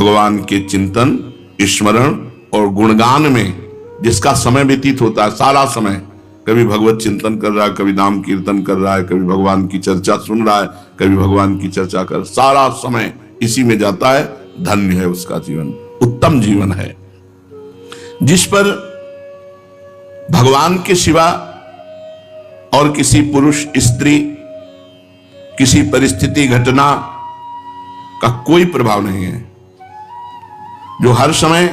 भगवान के चिंतन, स्मरण और गुणगान में जिसका समय व्यतीत होता है, सारा समय कभी भगवत चिंतन कर रहा है, कभी नाम कीर्तन कर रहा है, कभी भगवान की चर्चा सुन रहा है, कभी भगवान की चर्चा कर, सारा समय इसी में जाता है, धन्य है उसका जीवन, उत्तम जीवन है। जिस पर भगवान के सिवा और किसी पुरुष, स्त्री, किसी परिस्थिति, घटना का कोई प्रभाव नहीं है, जो हर समय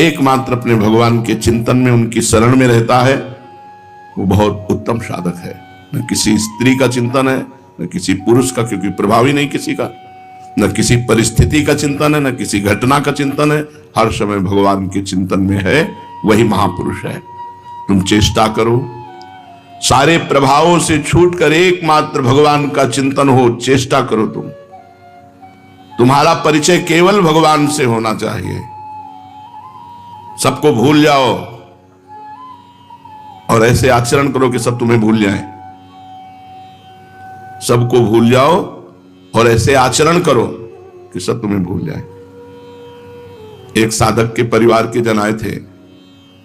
एकमात्र अपने भगवान के चिंतन में, उनकी शरण में रहता है, वो बहुत उत्तम साधक है। न किसी स्त्री का चिंतन है, न किसी पुरुष का, क्योंकि प्रभाव ही नहीं किसी का, न किसी परिस्थिति का चिंतन है, न किसी घटना का चिंतन है, हर समय भगवान के चिंतन में है, वही महापुरुष है। तुम चेष्टा करो, सारे प्रभावों से छूटकर एकमात्र भगवान का चिंतन हो, चेष्टा करो। तुम्हारा परिचय केवल भगवान से होना चाहिए। सबको भूल जाओ और ऐसे आचरण करो कि सब तुम्हें भूल जाएं। सबको भूल जाओ और ऐसे आचरण करो कि सब तुम्हें भूल जाए। एक साधक के परिवार के जन आए थे,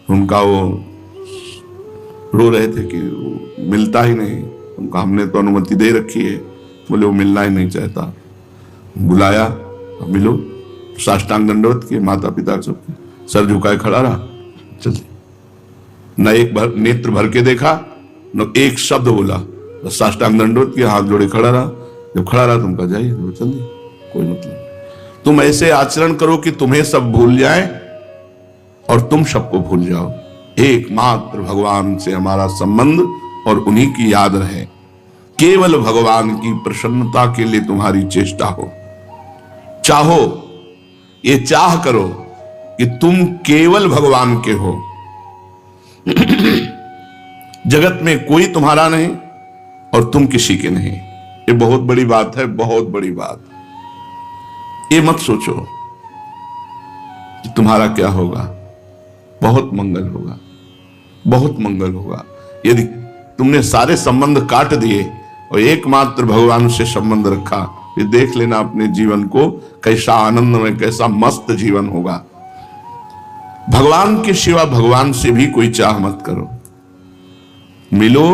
उनका वो रो रहे थे कि वो मिलता ही नहीं। उनका हमने तो अनुमति दे रखी है, बोले वो मिलना ही नहीं चाहता। बुलाया, मिलो, साष्टांग दंडवत किए, माता पिता सबके सर झुकाए खड़ा रहा। चल, न एक नेत्र भर के देखा, न एक शब्द बोला, बस साष्टांग दंडवत किए, हाथ जोड़े खड़ा रहा। जब खड़ा रहा तुम कहा जाइए, तो चल दी, कोई मतलब नहीं। तुम ऐसे आचरण करो कि तुम्हें सब भूल जाए और तुम सबको भूल जाओ। एकमात्र भगवान से हमारा संबंध और उन्हीं की याद रहे। केवल भगवान की प्रसन्नता के लिए तुम्हारी चेष्टा हो। चाहो, ये चाह करो कि तुम केवल भगवान के हो। जगत में कोई तुम्हारा नहीं और तुम किसी के नहीं। ये बहुत बड़ी बात है, बहुत बड़ी बात। ये मत सोचो कि तुम्हारा क्या होगा। बहुत मंगल होगा, बहुत मंगल होगा। यदि तुमने सारे संबंध काट दिए और एकमात्र भगवान से संबंध रखा, ये देख लेना अपने जीवन को कैसा आनंदमय, कैसा मस्त जीवन होगा। भगवान के सिवा भगवान से भी कोई चाह मत करो। मिलो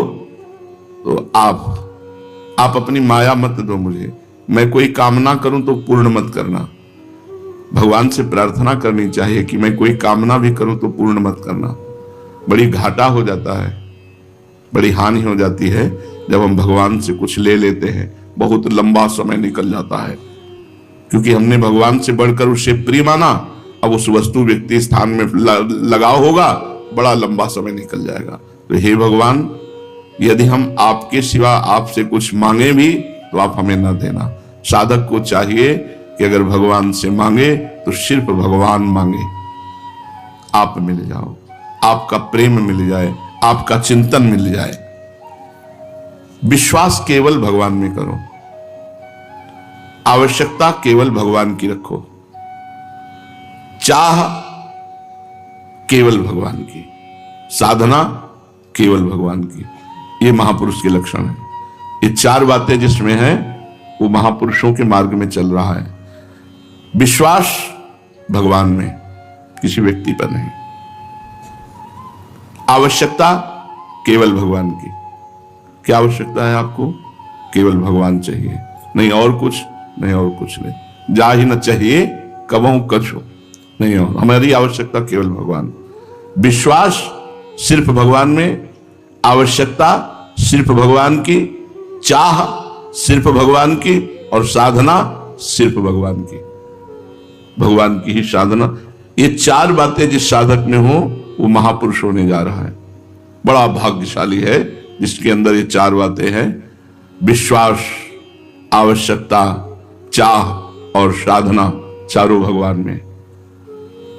तो आप अपनी माया मत दो मुझे। मैं कोई कामना करूं तो पूर्ण मत करना। भगवान से प्रार्थना करनी चाहिए कि मैं कोई कामना भी करूं तो पूर्ण मत करना। बड़ी घाटा हो जाता है, बड़ी हानि हो जाती है जब हम भगवान से कुछ ले लेते हैं। बहुत लंबा समय निकल जाता है, क्योंकि हमने भगवान से बढ़कर उसे प्रिय माना। अब उस वस्तु, व्यक्ति, स्थान में लगाव होगा, बड़ा लंबा समय निकल जाएगा। तो हे भगवान, यदि हम आपके सिवा आपसे कुछ मांगे भी तो आप हमें न देना। साधक को चाहिए कि अगर भगवान से मांगे तो सिर्फ भगवान मांगे। आप मिल जाओ, आपका प्रेम मिल जाए, आपका चिंतन मिल जाए। विश्वास केवल भगवान में करो। आवश्यकता केवल भगवान की रखो। चाह केवल भगवान की, साधना केवल भगवान की। ये महापुरुष के लक्षण है। ये चार बातें जिसमें है वो महापुरुषों के मार्ग में चल रहा है। विश्वास भगवान में, किसी व्यक्ति पर नहीं। आवश्यकता केवल भगवान की। क्या आवश्यकता है आपको? केवल भगवान चाहिए, नहीं और कुछ, नहीं और कुछ नहीं। जा ही न चाहिए कबहू कछु, नहीं और। हमारी आवश्यकता केवल भगवान। विश्वास सिर्फ भगवान में, आवश्यकता सिर्फ भगवान की, चाह सिर्फ भगवान की, और साधना सिर्फ भगवान की। भगवान की ही साधना। ये चार बातें जिस साधक में हो वो महापुरुष होने जा रहा है। बड़ा भाग्यशाली है जिसके अंदर ये चार बातें हैं। विश्वास, आवश्यकता, चाह और साधना, चारों भगवान में।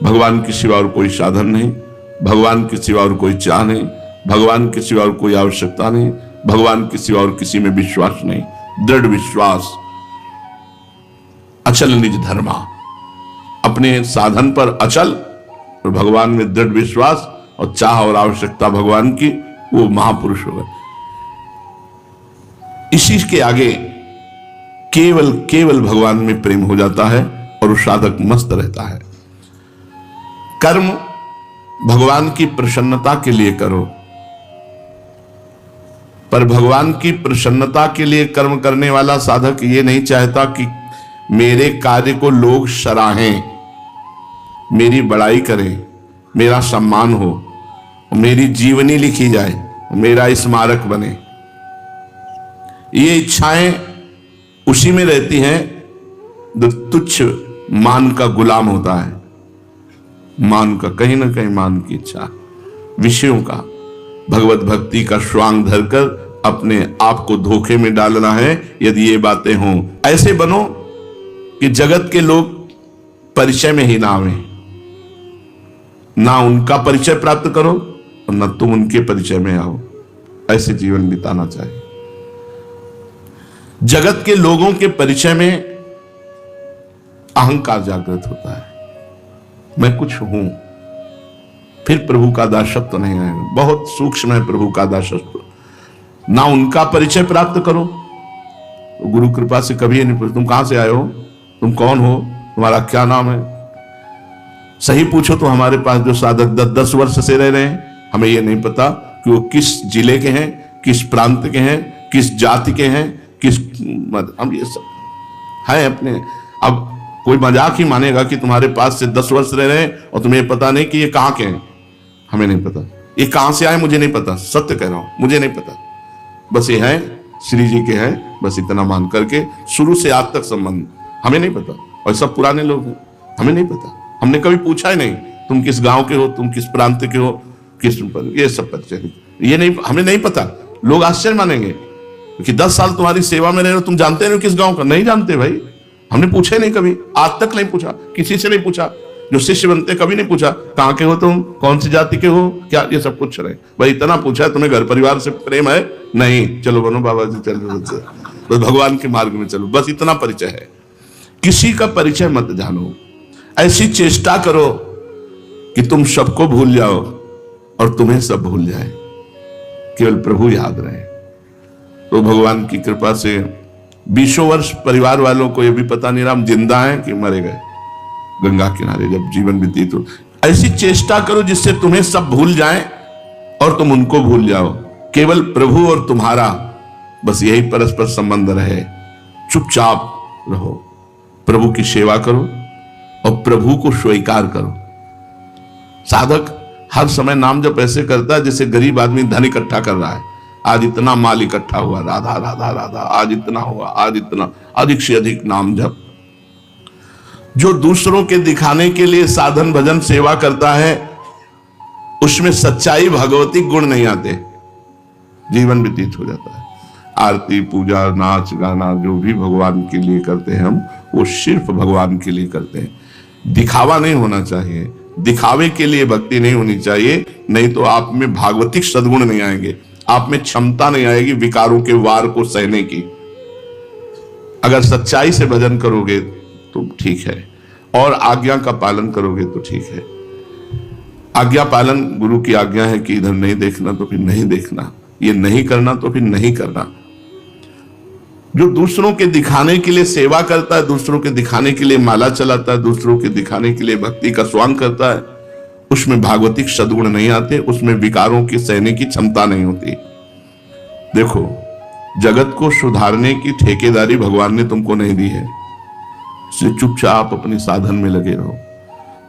भगवान के सिवा और कोई साधन नहीं, भगवान के सिवा और कोई चाह नहीं, भगवान के सिवा और कोई आवश्यकता नहीं, भगवान के सिवा और किसी में विश्वास नहीं। दृढ़ विश्वास, अचल निज धर्मा। अपने साधन पर अचल और भगवान में दृढ़ विश्वास और चाह और आवश्यकता भगवान की, वो महापुरुष होगा। इसी के आगे केवल केवल भगवान में प्रेम हो जाता है, और वो साधक मस्त रहता है। कर्म भगवान की प्रसन्नता के लिए करो, पर भगवान की प्रसन्नता के लिए कर्म करने वाला साधक ये नहीं चाहता कि मेरे कार्य को लोग सराहें, मेरी बड़ाई करें, मेरा सम्मान हो, मेरी जीवनी लिखी जाए, मेरा स्मारक बने। ये इच्छाएं उसी में रहती हैं जो तुच्छ मान का गुलाम होता है। मान का, कहीं ना कहीं मान की इच्छा, विषयों का, भगवत भक्ति का स्वांग धरकर अपने आप को धोखे में डालना है। यदि ये बातें हों, ऐसे बनो कि जगत के लोग परिचय में ही ना आवे, ना उनका परिचय प्राप्त करो और ना तुम उनके परिचय में आओ। ऐसे जीवन बिताना चाहिए। जगत के लोगों के परिचय में अहंकार जागृत होता है, मैं कुछ हूं, फिर प्रभु का दासत्व नहीं आएगा। बहुत सूक्ष्म है प्रभु का दासत्व। ना उनका परिचय प्राप्त करो, गुरु कृपा से कभी नहीं पूछो तुम कहां से आए हो, तुम कौन हो, तुम्हारा क्या नाम है। सही पूछो तो हमारे पास जो साधक 10-10 वर्ष से रह रहे हैं, हमें यह नहीं पता कि वो किस जिले के हैं, किस प्रांत के हैं, किस जाति के हैं, किस, हम ये सब है अपने। अब कोई मजाक ही मानेगा कि तुम्हारे पास से 10 वर्ष रह रहे हैं और तुम्हें पता नहीं कि ये कहां के हैं। हमें नहीं पता ये कहां से आए, मुझे नहीं पता, सत्य कह रहा हूं, मुझे नहीं पता। बस ये है श्री जी के हैं, बस इतना मान करके शुरू से आज तक संबंध हमें नहीं पता। और सब पुराने लोग हैं, हमें नहीं पता, हमने कभी पूछा ही नहीं तुम किस गांव के हो, तुम किस प्रांत के हो, किस, ये सब परिचय ये नहीं, हमें नहीं पता। लोग आश्चर्य मानेंगे कि 10 साल तुम्हारी सेवा में रहे हो, तुम जानते नहीं किस गांव का। नहीं जानते भाई, हमने पूछे नहीं कभी, आज तक नहीं पूछा, किसी से नहीं पूछा। जो शिष्य बनते कभी नहीं पूछा कहां के हो तुम, कौन सी जाति के हो, क्या, ये सब पूछ रहे। भाई इतना पूछा है, तुम्हें घर परिवार से प्रेम है? नहीं, चलो बनो बाबा जी, चलो बस भगवान के मार्ग में चलो, बस इतना परिचय है। किसी का परिचय मत जानो। ऐसी चेष्टा करो कि तुम सबको भूल जाओ और तुम्हें सब भूल जाए, केवल प्रभु याद रहे। तो भगवान की कृपा से 20 वर्ष परिवार वालों को यह भी पता नहीं रहा हम जिंदा हैं कि मरे गए। गंगा किनारे जब जीवन व्यतीत हो, ऐसी चेष्टा करो जिससे तुम्हें सब भूल जाएं और तुम उनको भूल जाओ। केवल प्रभु और तुम्हारा, बस यही परस्पर संबंध रहे। चुपचाप रहो, प्रभु की सेवा करो और प्रभु को स्वीकार करो। साधक हर समय नाम जप ऐसे करता है जैसे गरीब आदमी धन इकट्ठा कर रहा है। आज इतना माल इकट्ठा हुआ, राधा राधा राधा, आज इतना हुआ, आज इतना, अधिक से अधिक नाम जप। जो दूसरों के दिखाने के लिए साधन भजन सेवा करता है, उसमें सच्चाई भगवती गुण नहीं आते, जीवन व्यतीत हो जाता है। आरती पूजा नाच गाना जो भी भगवान के लिए करते हैं हम, वो सिर्फ भगवान के लिए करते हैं। दिखावा नहीं होना चाहिए, दिखावे के लिए भक्ति नहीं होनी चाहिए, नहीं तो आप में भागवतिक सद्गुण नहीं आएंगे, आप में क्षमता नहीं आएगी विकारों के वार को सहने की। अगर सच्चाई से भजन करोगे तो ठीक है, और आज्ञा का पालन करोगे तो ठीक है। आज्ञा पालन, गुरु की आज्ञा है कि इधर नहीं देखना तो फिर नहीं देखना, ये नहीं करना तो फिर नहीं करना। जो दूसरों के दिखाने के लिए सेवा करता है, दूसरों के दिखाने के लिए माला चलाता है, दूसरों के दिखाने के लिए भक्ति का स्वांग करता है, उसमें भागवतिक सद्गुण नहीं आते, उसमें विकारों की सहने की क्षमता नहीं होती। देखो, जगत को सुधारने की ठेकेदारी भगवान ने तुमको नहीं दी है, इसलिए चुपचाप अपने साधन में लगे रहो।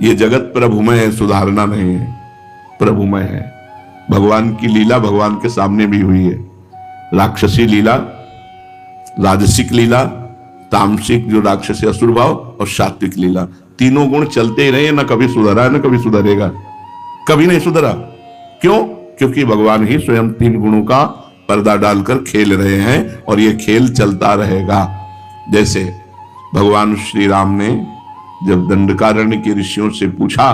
ये जगत प्रभुमय है, सुधारना नहीं है, प्रभुमय है। भगवान की लीला भगवान के सामने भी हुई है। राक्षसी लीला, राजसिक लीला, तामसिक जो राक्षसी असुर भाव, और सात्विक लीला, तीनों गुण चलते ही रहे। न कभी सुधरा न कभी सुधरेगा, कभी नहीं सुधरा। क्यों? क्योंकि भगवान ही स्वयं 3 गुणों का पर्दा डालकर खेल रहे हैं और ये खेल चलता रहेगा। जैसे भगवान श्री राम ने जब दंडकारण्य के ऋषियों से पूछा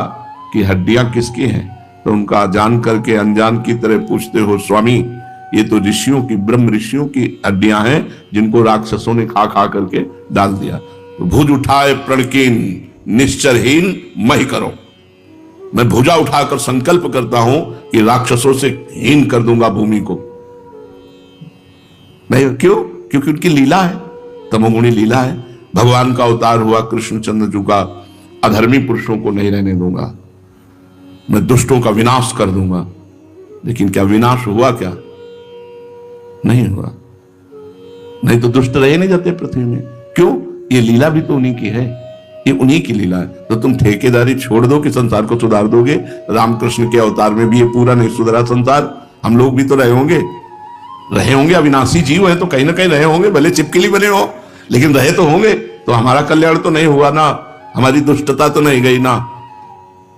कि हड्डियां किसकी हैं, तो उनका जान करके अनजान की तरह पूछते हो स्वामी, ये तो ऋषियों की, ब्रह्म ऋषियों की हड्डियां हैं जिनको राक्षसों ने खा खा करके डाल दिया। तो भुज उठाए प्रणकीन निश्चरहीन मही करो, मैं भुजा उठाकर संकल्प करता हूं कि राक्षसों से हीन कर दूंगा भूमि को। नहीं, क्यों? क्योंकि उनकी लीला है, तमोगुणी लीला है। भगवान का अवतार हुआ कृष्णचंद्र जी का, अधर्मी पुरुषों को नहीं रहने दूंगा, मैं दुष्टों का विनाश कर दूंगा। लेकिन क्या विनाश हुआ? क्या नहीं हुआ। नहीं तो दुष्ट रहे नहीं जाते पृथ्वी में। क्यों? ये लीला भी तो उन्हीं की है, ये उन्हीं की लीला है। तो तुम ठेकेदारी छोड़ दो कि संसार को सुधार दोगे। रामकृष्ण के अवतार में भी ये पूरा नहीं सुधरा संसार, हम लोग भी तो रहे होंगे। अविनाशी जीव है तो कहीं ना कहीं रहे होंगे, भले चिपकली बने हो लेकिन रहे तो होंगे। तो हमारा कल्याण तो नहीं हुआ ना, हमारी दुष्टता तो नहीं गई ना।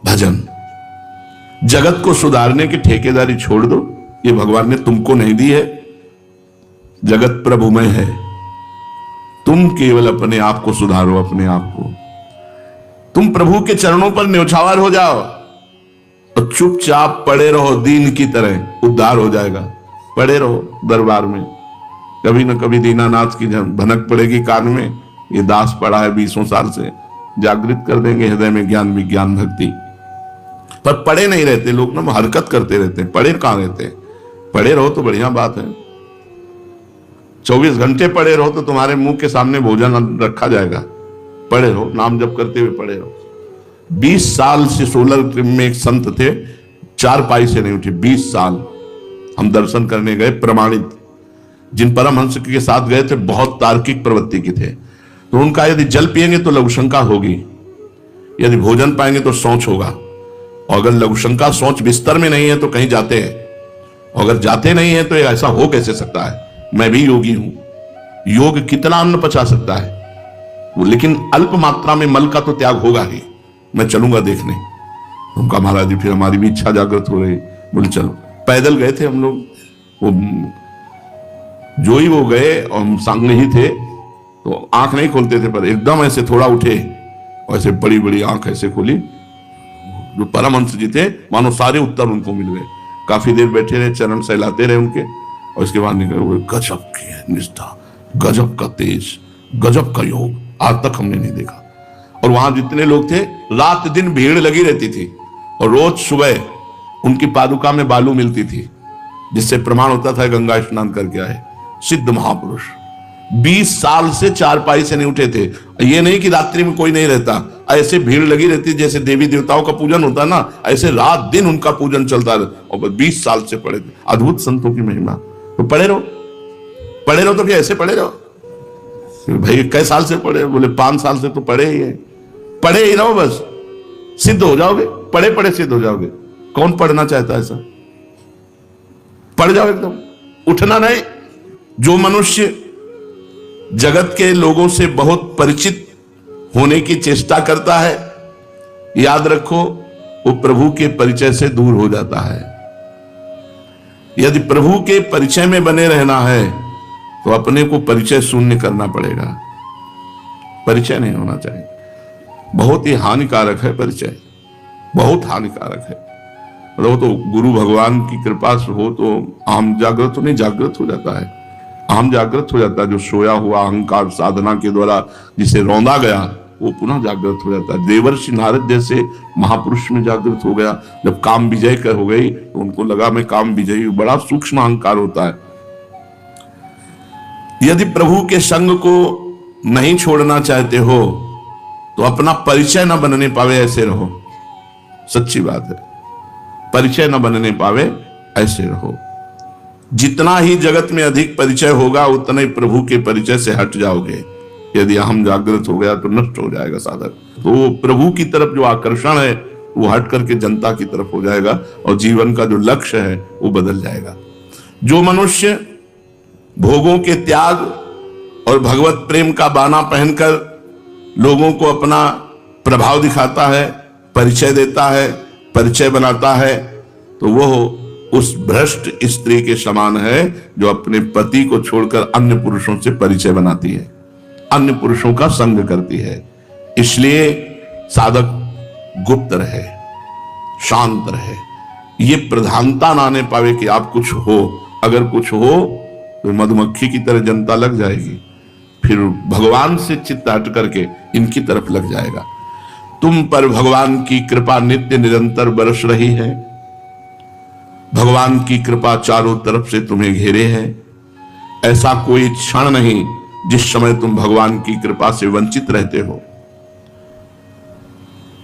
भजन, जगत को सुधारने की ठेकेदारी छोड़ दो, ये भगवान ने तुमको नहीं दी है। जगत प्रभुमय है, तुम केवल अपने आप को सुधारो, अपने आप को। तुम प्रभु के चरणों पर न्यौछावर हो जाओ और चुपचाप पड़े रहो दीन की तरह, उद्धार हो जाएगा। पड़े रहो दरबार में, कभी न कभी दीनानाथ की भनक पड़ेगी कान में। ये दास पड़ा है 20 साल से, जागृत कर देंगे हृदय में ज्ञान विज्ञान भक्ति। पर पड़े नहीं रहते लोग ना, हरकत करते रहते हैं। पड़े कहां रहते हैं? पड़े रहो तो बढ़िया बात है। 24 घंटे पड़े रहो तो तुम्हारे मुंह के सामने भोजन रखा जाएगा। पड़े रहो, नाम जप करते हुए पड़े रहो। 20 साल से सोलर में एक संत थे, 4 पाई से नहीं उठे। 20 साल हम दर्शन करने गए, प्रमाणित जिन परमहंस के साथ गए थे बहुत तार्किक प्रवृत्ति के थे। तो उनका यदि जल पिएंगे तो लघुशंका होगी, यदि भोजन पाएंगे तो सोच होगा। और अगर लघुशंका सोच बिस्तर में नहीं है तो कहीं जाते हैं, और अगर जाते नहीं है तो ऐसा हो कैसे सकता है? मैं भी योगी हूं, योग कितना अन्न पचा सकता है वो, लेकिन अल्प मात्रा में मल का तो त्याग होगा ही। मैं चलूंगा देखने। उनका महाराज जी, फिर हमारी भी इच्छा जागृत हो रही, बोले चलो। पैदल गए थे हम लोग, वो जो ही वो गए और हम सामने ही थे, तो आंख नहीं खोलते थे पर एकदम ऐसे थोड़ा उठे और ऐसे बड़ी बड़ी आंख ऐसे खोली। जो परमहंस जी थे मानो सारे उत्तर उनको मिल गए। काफी देर बैठे रहे, चरण सहलाते रहे उनके, और इसके बाद निकले। वो गजब की निष्ठा, गजब का तेज, गजब का योग आज तक हमने नहीं देखा। और वहां जितने लोग थे, रात दिन भीड़ लगी रहती थी, और रोज सुबह उनकी पादुका में बालू मिलती थी, जिससे प्रमाण होता था गंगा स्नान करके आए। सिद्ध महापुरुष 20 साल से 4 पाई से नहीं उठे थे। ये नहीं कि रात्रि में कोई नहीं रहता, ऐसे भीड़ लगी रहती, जैसे देवी देवताओं का पूजन होता ना, ऐसे रात दिन उनका पूजन चलता रहा। और 20 साल से पड़े थे। अद्भुत संतों की महिमा। तो पड़े रहो तो क्या ऐसे पड़े रहो? भाई कई साल से पढ़े? बोले 5 साल से तो पढ़े ही है। पढ़े ही रहो, बस सिद्ध हो जाओगे। पढ़े पढ़े सिद्ध हो जाओगे। कौन पढ़ना चाहता है ऐसा? पढ़ जाओ एकदम, उठना नहीं। जो मनुष्य जगत के लोगों से बहुत परिचित होने की चेष्टा करता है, याद रखो वो प्रभु के परिचय से दूर हो जाता है। यदि प्रभु के परिचय में बने रहना है तो अपने को परिचय शून्य करना पड़ेगा। परिचय नहीं होना चाहिए, बहुत ही हानिकारक है परिचय, बहुत हानिकारक है। वो तो गुरु भगवान की कृपा से हो तो आम जागृत हो, नहीं जागृत हो जाता है, आम जागृत हो जाता है। जो सोया हुआ अहंकार साधना के द्वारा जिसे रौंदा गया वो पुनः जागृत हो जाता है। देवर्षि नारद जैसे महापुरुष में जागृत हो गया। जब काम विजय कर हो गई तो उनको लगा मैं काम विजयी हूं। बड़ा सूक्ष्म अहंकार होता है। यदि प्रभु के संग को नहीं छोड़ना चाहते हो तो अपना परिचय न बनने पावे ऐसे रहो। सच्ची बात है, परिचय न बनने पावे ऐसे रहो। जितना ही जगत में अधिक परिचय होगा उतना ही प्रभु के परिचय से हट जाओगे। यदि अहम जागृत हो गया तो नष्ट हो जाएगा साधक। तो प्रभु की तरफ जो आकर्षण है वो हट करके जनता की तरफ हो जाएगा और जीवन का जो लक्ष्य है वो बदल जाएगा। जो मनुष्य भोगों के त्याग और भगवत प्रेम का बाना पहनकर लोगों को अपना प्रभाव दिखाता है, परिचय देता है, परिचय बनाता है, तो वो उस भ्रष्ट स्त्री के समान है जो अपने पति को छोड़कर अन्य पुरुषों से परिचय बनाती है, अन्य पुरुषों का संग करती है। इसलिए साधक गुप्त रहे, शांत रहे, ये प्रधानता ना आने पावे कि आप कुछ हो। अगर कुछ हो तो मधुमक्खी की तरह जनता लग जाएगी, फिर भगवान से चित्त हट करके इनकी तरफ लग जाएगा। तुम पर भगवान की कृपा नित्य निरंतर बरस रही है। भगवान की कृपा चारों तरफ से तुम्हें घेरे है। ऐसा कोई क्षण नहीं जिस समय तुम भगवान की कृपा से वंचित रहते हो,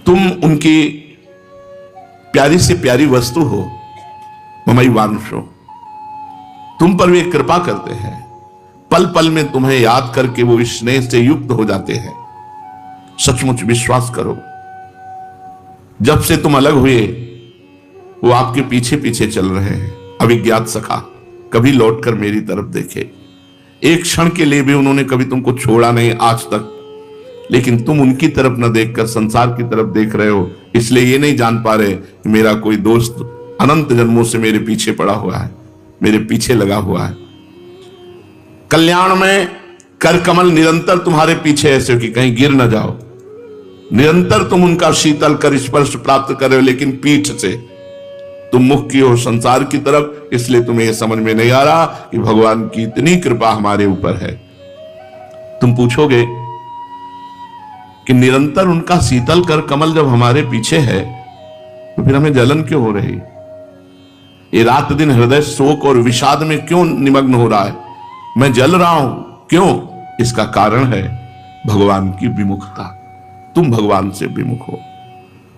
तुम उनकी प्यारी से प्यारी वस्तु हो, ममई वांशो, तुम पर वे कृपा करते हैं, पल पल में तुम्हें याद करके वो स्नेह से युक्त हो जाते हैं। सचमुच विश्वास करो, जब से तुम अलग हुए वो आपके पीछे पीछे चल रहे हैं। अविज्ञात सखा, कभी लौटकर मेरी तरफ देखे, एक क्षण के लिए भी उन्होंने कभी तुमको छोड़ा नहीं आज तक, लेकिन तुम उनकी तरफ न देखकर संसार की तरफ देख रहे हो, इसलिए ये नहीं जान पा रहे कि मेरा कोई दोस्त अनंत जन्मों से मेरे पीछे पड़ा हुआ है, मेरे पीछे लगा हुआ है। कल्याण में कर कमल निरंतर तुम्हारे पीछे ऐसे कि कहीं गिर न जाओ, निरंतर तुम उनका शीतल कर स्पर्श प्राप्त कर रहे हो, लेकिन पीठ से तुम मुख की हो संसार की तरफ। इसलिए तुम्हें यह समझ में नहीं आ रहा कि भगवान की इतनी कृपा हमारे ऊपर है। तुम पूछोगे कि निरंतर उनका शीतल कर कमल जब हमारे पीछे है तो फिर हमें जलन क्यों हो रही? ये रात दिन हृदय शोक और विषाद में क्यों निमग्न हो रहा है? मैं जल रहा हूं क्यों? इसका कारण है भगवान की विमुखता। तुम भगवान से विमुख हो,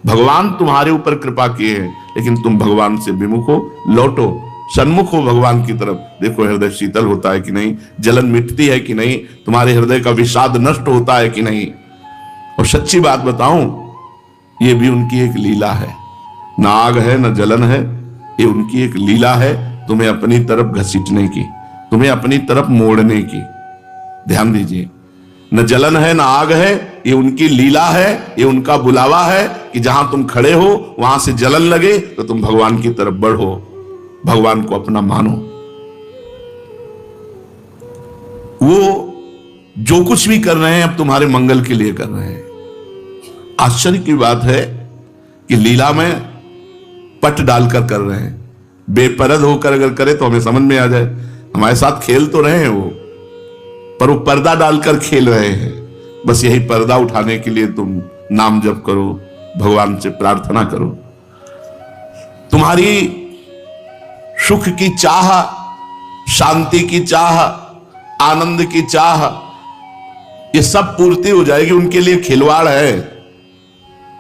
भगवान तुम्हारे ऊपर कृपा किए हैं, लेकिन तुम भगवान से विमुख हो। लौटो, सन्मुख हो भगवान की तरफ। देखो हृदय शीतल होता है कि नहीं, जलन मिटती है कि नहीं, तुम्हारे हृदय का विषाद नष्ट होता है कि नहीं। और सच्ची बात बताऊं, ये भी उनकी एक लीला है, ना आग है ना जलन है, ये उनकी एक लीला है तुम्हें अपनी तरफ घसीटने की, तुम्हें अपनी तरफ मोड़ने की। ध्यान दीजिए, न जलन है ना आग है, ये उनकी लीला है, ये उनका बुलावा है कि जहां तुम खड़े हो वहां से जलन लगे तो तुम भगवान की तरफ बढ़ो, भगवान को अपना मानो। वो जो कुछ भी कर रहे हैं अब तुम्हारे मंगल के लिए कर रहे हैं। आश्चर्य की बात है कि लीला में पट डालकर कर रहे हैं। बेपरद होकर अगर करे तो हमें समझ में आ जाए, हमारे साथ खेल तो रहे हैं वो, पर वो पर्दा डालकर खेल रहे हैं। बस यही पर्दा उठाने के लिए तुम नाम जप करो, भगवान से प्रार्थना करो। तुम्हारी सुख की चाह, शांति की चाह, आनंद की चाह, ये सब पूर्ति हो जाएगी। उनके लिए खिलवाड़ है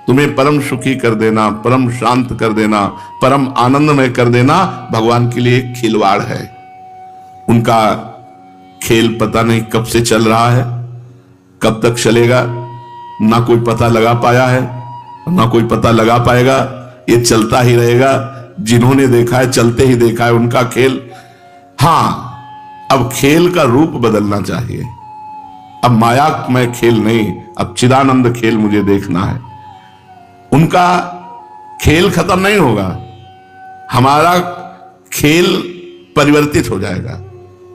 तुम्हें परम सुखी कर देना, परम शांत कर देना, परम आनंदमय कर देना। भगवान के लिए खिलवाड़ है। उनका खेल पता नहीं कब से चल रहा है, कब तक चलेगा, ना कोई पता लगा पाया है, ना कोई पता लगा पाएगा। ये चलता ही रहेगा। जिन्होंने देखा है, चलते ही देखा है उनका खेल। हां, अब खेल का रूप बदलना चाहिए। अब मायामय खेल नहीं, अब चिदानंद खेल मुझे देखना है। उनका खेल खत्म नहीं होगा, हमारा खेल परिवर्तित हो जाएगा।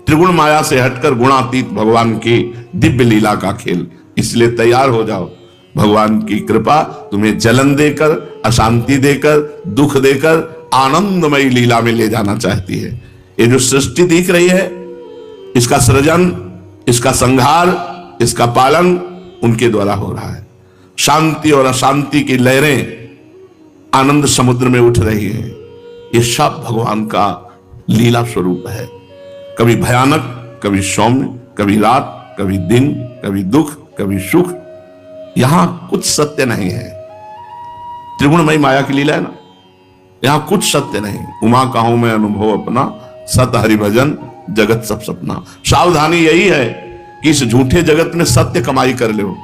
त्रिगुण माया से हटकर गुणातीत भगवान की दिव्य लीला का खेल। इसलिए तैयार हो जाओ, भगवान की कृपा तुम्हें जलन देकर, अशांति देकर, दुख देकर आनंदमयी लीला में ले जाना चाहती है। ये जो सृष्टि दिख रही है, इसका सृजन, इसका संहार, इसका पालन उनके द्वारा हो रहा है। शांति और अशांति की लहरें आनंद समुद्र में उठ रही है। ये सब भगवान का लीला स्वरूप है। कभी भयानक, कभी सौम्य, कभी रात, कभी दिन, कभी दुख, कभी सुख। यहां कुछ सत्य नहीं है। त्रिगुणमयी माया की लीला है ना, यहां कुछ सत्य नहीं। उमा कहूं मैं अनुभव अपना, सत हरि भजन जगत सब सपना। सावधानी यही है कि इस झूठे जगत में सत्य कमाई कर लो,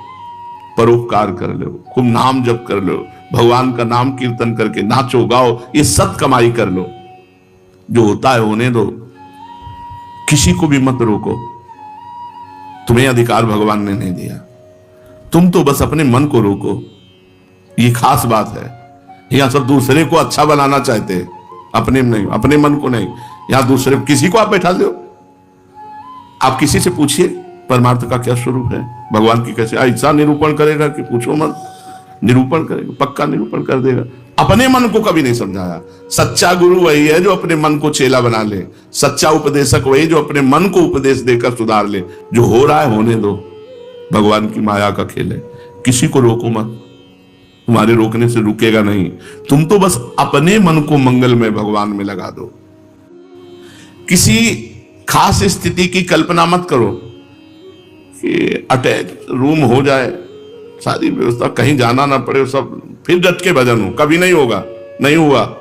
परोपकार कर लो, खूब नाम जप कर लो, भगवान का नाम कीर्तन करके नाचो गाओ, ये सत कमाई कर लो। जो होता है होने दो, किसी को भी मत रोको। तुम्हें अधिकार भगवान ने नहीं दिया, तुम तो बस अपने मन को रोको। ये खास बात है। यहां सब दूसरे को अच्छा बनाना चाहते हैं, अपने नहीं, अपने मन को नहीं। यहां दूसरे किसी को आप बैठा दो, आप किसी से पूछिए परमार्थ का क्या स्वरूप है, भगवान की कैसे ऐसा निरूपण करेगा कि पूछो मत। निरूपण करेगा, पक्का निरूपण कर देगा। अपने मन को कभी नहीं समझाया। सच्चा गुरु वही है जो अपने मन को चेला बना ले। सच्चा उपदेशक वही जो अपने मन को उपदेश देकर सुधार ले। जो हो रहा है होने दो, भगवान की माया का खेल है। किसी को रोको मत, तुम्हारे रोकने से रुकेगा नहीं। तुम तो बस अपने मन को मंगल में भगवान में लगा दो। किसी खास स्थिति की कल्पना मत करो कि अटैच रूम हो जाए, सारी व्यवस्था, कहीं जाना ना पड़े, सब फिर डट के भजन हो। कभी नहीं होगा, नहीं हुआ।